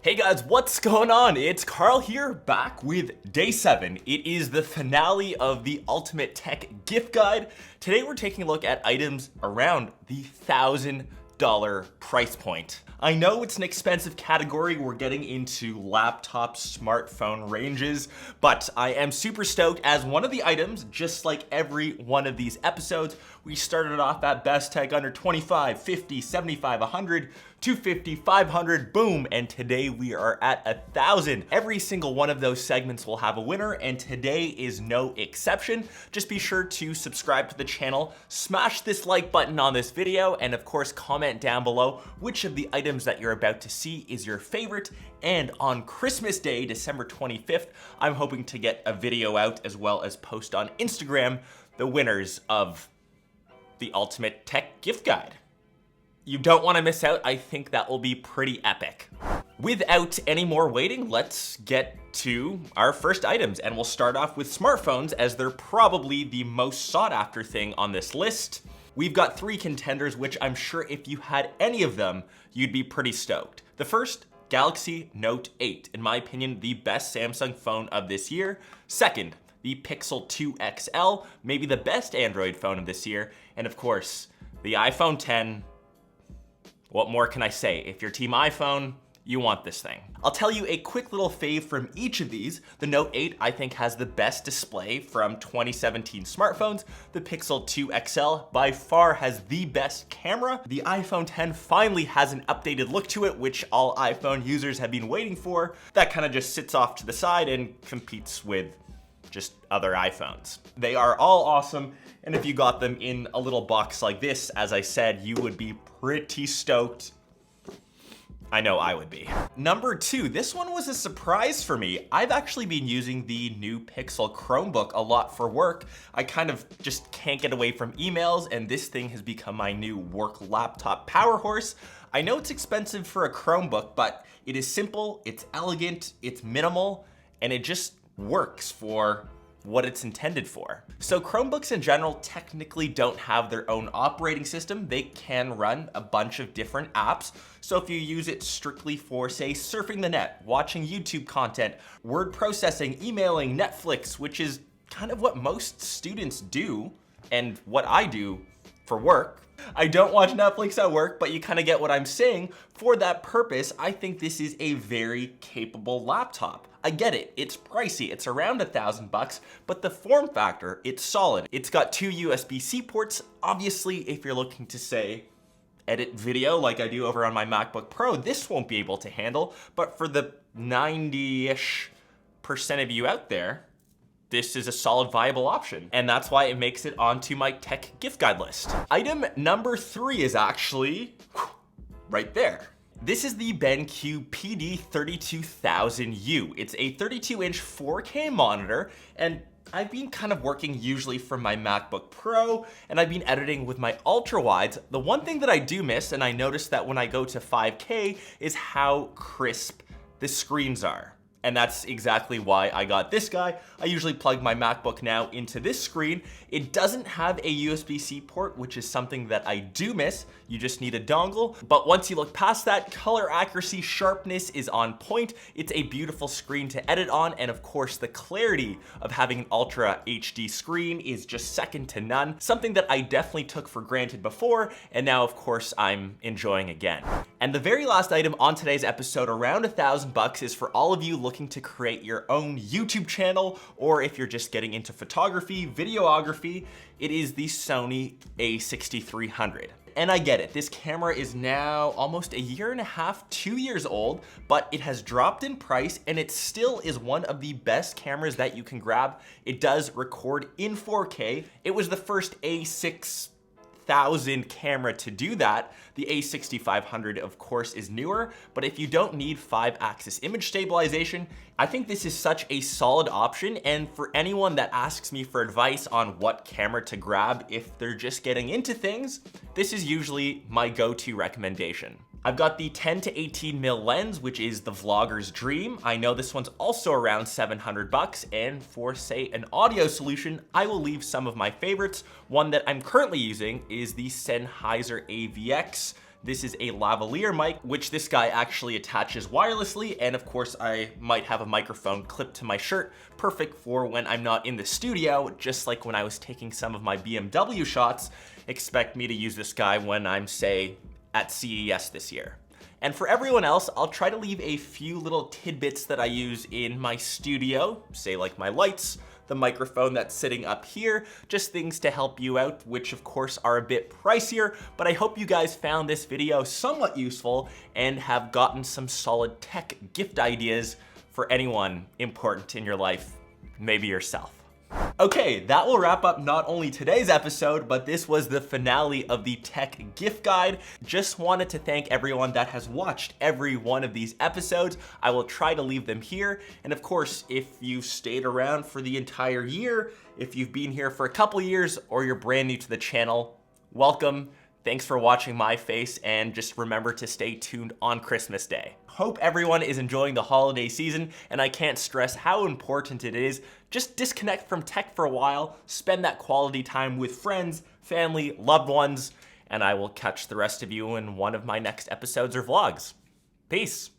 Hey guys, what's going on? It's Karl here, back with day 7. It is the finale of the Ultimate Tech Gift Guide. Today we're taking a look at items around the $1,000 price point. I know it's an expensive category, we're getting into laptop, smartphone ranges, but I am super stoked as one of the items, just like every one of these episodes, we started off at best tech under 25, 50, 75, 100, 250, 500, boom, and today we are at 1,000. Every single one of those segments will have a winner, and today is no exception. Just be sure to subscribe to the channel, smash this like button on this video, and of course comment down below which of the items that you're about to see is your favorite. And on Christmas Day, December 25th, I'm hoping to get a video out as well as post on Instagram the winners of the Ultimate Tech Gift Guide. You don't want to miss out. I think that will be pretty epic. Without any more waiting, let's get to our first items, and we'll start off with smartphones as they're probably the most sought after thing on this list. We've got 3 contenders, which I'm sure if you had any of them, you'd be pretty stoked. The first, Galaxy Note 8. In my opinion, the best Samsung phone of this year. Second, the Pixel 2 XL, maybe the best Android phone of this year. And of course, the iPhone 10. What more can I say? If you're team iPhone, you want this thing. I'll tell you a quick little fave from each of these. The Note 8, I think, has the best display from 2017 smartphones. The Pixel 2 XL by far has the best camera. The iPhone 10 finally has an updated look to it, which all iPhone users have been waiting for. That kind of just sits off to the side and competes with just other iPhones. They are all awesome, and if you got them in a little box like this, as I said, you would be pretty stoked. I know I would be. Number 2, this one was a surprise for me. I've actually been using the new Pixel Chromebook a lot for work. I kind of just can't get away from emails, and this thing has become my new work laptop power horse. I know it's expensive for a Chromebook, but it is simple, it's elegant, it's minimal, and it just works for what it's intended for. So Chromebooks in general technically don't have their own operating system. They can run a bunch of different apps. So if you use it strictly for, say, surfing the net, watching YouTube content, word processing, emailing, Netflix, which is kind of what most students do and what I do for work. I don't watch Netflix at work, but you kind of get what I'm saying. For that purpose, I think this is a very capable laptop. I get it, it's pricey, it's around $1,000, but the form factor, it's solid. It's got 2 USB-C ports. Obviously, if you're looking to, say, edit video like I do over on my MacBook Pro, this won't be able to handle, but for the 90-ish% of you out there, this is a solid, viable option. And that's why it makes it onto my tech gift guide list. Item number 3 is actually right there. This is the BenQ PD32000U. It's a 32-inch 4K monitor, and I've been kind of working usually from my MacBook Pro, and I've been editing with my ultra wides. The one thing that I do miss, and I noticed that when I go to 5K, is how crisp the screens are. And that's exactly why I got this guy. I usually plug my MacBook now into this screen. It doesn't have a USB-C port, which is something that I do miss. You just need a dongle. But once you look past that, color accuracy, sharpness is on point. It's a beautiful screen to edit on. And of course, the clarity of having an Ultra HD screen is just second to none. Something that I definitely took for granted before. And now, of course, I'm enjoying again. And the very last item on today's episode, around $1,000, is for all of you looking to create your own YouTube channel, or if you're just getting into photography, videography, it is the Sony a6300. And I get it, this camera is now almost 1.5 years, 2 years old, but it has dropped in price and it still is one of the best cameras that you can grab. It does record in 4K. It was the first A6000 camera to do that. The A6500, of course, is newer, but if you don't need 5-axis image stabilization, I think this is such a solid option. And for anyone that asks me for advice on what camera to grab if they're just getting into things, this is usually my go-to recommendation. I've got the 10 to 18 mil lens, which is the vlogger's dream. I know this one's also around $700, and for, say, an audio solution, I will leave some of my favorites. One that I'm currently using is the Sennheiser AVX This is a lavalier mic, which this guy actually attaches wirelessly. And of course, I might have a microphone clipped to my shirt, perfect for when I'm not in the studio, just like when I was taking some of my BMW shots. Expect me to use this guy when I'm, say, at CES this year. And for everyone else, I'll try to leave a few little tidbits that I use in my studio, say like my lights, the microphone that's sitting up here, just things to help you out, which of course are a bit pricier, but I hope you guys found this video somewhat useful and have gotten some solid tech gift ideas for anyone important in your life, maybe yourself. Okay, that will wrap up not only today's episode, but this was the finale of the tech gift guide. Just wanted to thank everyone that has watched every one of these episodes. I will try to leave them here. And of course, if you stayed around for the entire year, if you've been here for a couple years, or you're brand new to the channel, welcome. Thanks for watching my face, and just remember to stay tuned on Christmas Day. Hope everyone is enjoying the holiday season, and I can't stress how important it is. Just disconnect from tech for a while, spend that quality time with friends, family, loved ones, and I will catch the rest of you in one of my next episodes or vlogs. Peace.